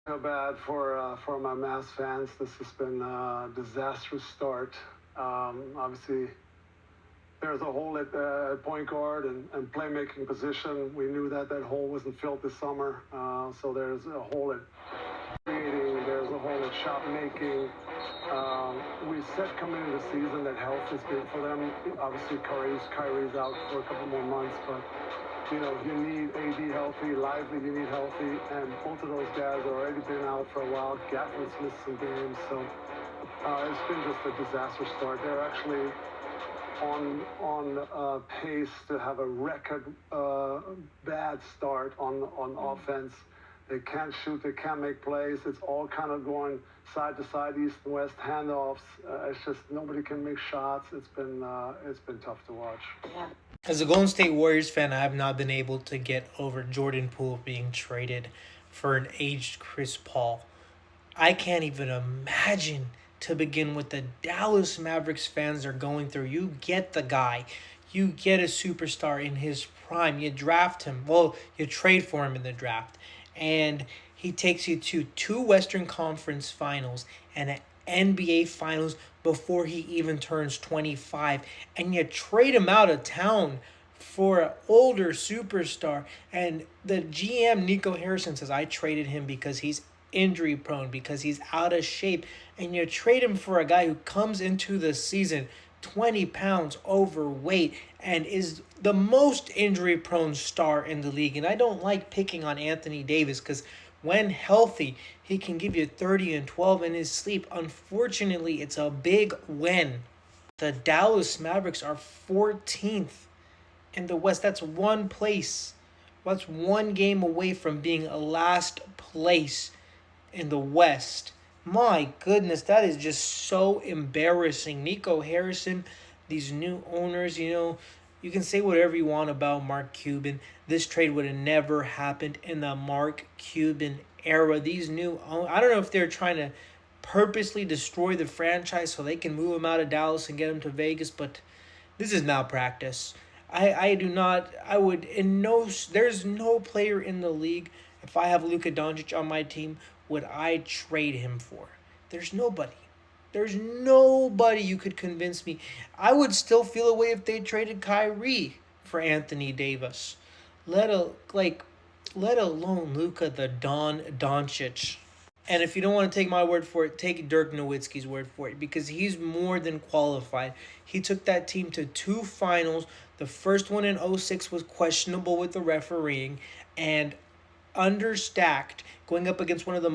Feel bad for my Mavs fans. This has been a disastrous start. Obviously, there's a hole at point guard and playmaking position. We knew that hole wasn't filled this summer. So there's a hole at creating. There's a hole at shot making. We said coming into the season that health is big for them. Obviously, Kyrie's out for a couple more months, but you need AD healthy, Lively you need healthy, and both of those guys have already been out for a while. Gafford's missed some games, so it's been just a disaster start. They're actually on pace to have a record bad start on offense. They can't shoot, they can't make plays. It's all kind of going side to side, east and west handoffs. It's just nobody can make shots. It's been tough to watch. Yeah. As a Golden State Warriors fan, I have not been able to get over Jordan Poole being traded for an aged Chris Paul. I can't even imagine, to begin with, the Dallas Mavericks fans are going through. You get the guy. You get a superstar in his prime. You draft him. Well, you trade for him in the draft. And he takes you to 2 Western Conference Finals and an NBA Finals before he even turns 25. And you trade him out of town for an older superstar. And the GM, Nico Harrison, says, I traded him because he's injury prone, because he's out of shape. And you trade him for a guy who comes into the season 20 pounds overweight and is the most injury prone star in the league. And I don't like picking on Anthony Davis because when healthy, he can give you 30 and 12 in his sleep. Unfortunately, it's a big win. The Dallas Mavericks are 14th in the West. That's one place. That's one game away from being a last place in the West. My goodness, that is just so embarrassing. Nico Harrison, these new owners, you can say whatever you want about Mark Cuban. This trade would have never happened in the Mark Cuban era. These new owners, I don't know if they're trying to purposely destroy the franchise so they can move him out of Dallas and get him to Vegas, but this is malpractice. There's no player in the league, if I have Luka Doncic on my team, would I trade him for. There's nobody. There's nobody you could convince me. I would still feel a way if they traded Kyrie for Anthony Davis. Let alone Luka the Don Doncic. And if you don't want to take my word for it, take Dirk Nowitzki's word for it, because he's more than qualified. He took that team to 2 finals. The first one in 06 was questionable with the refereeing and understacked, going up against one of the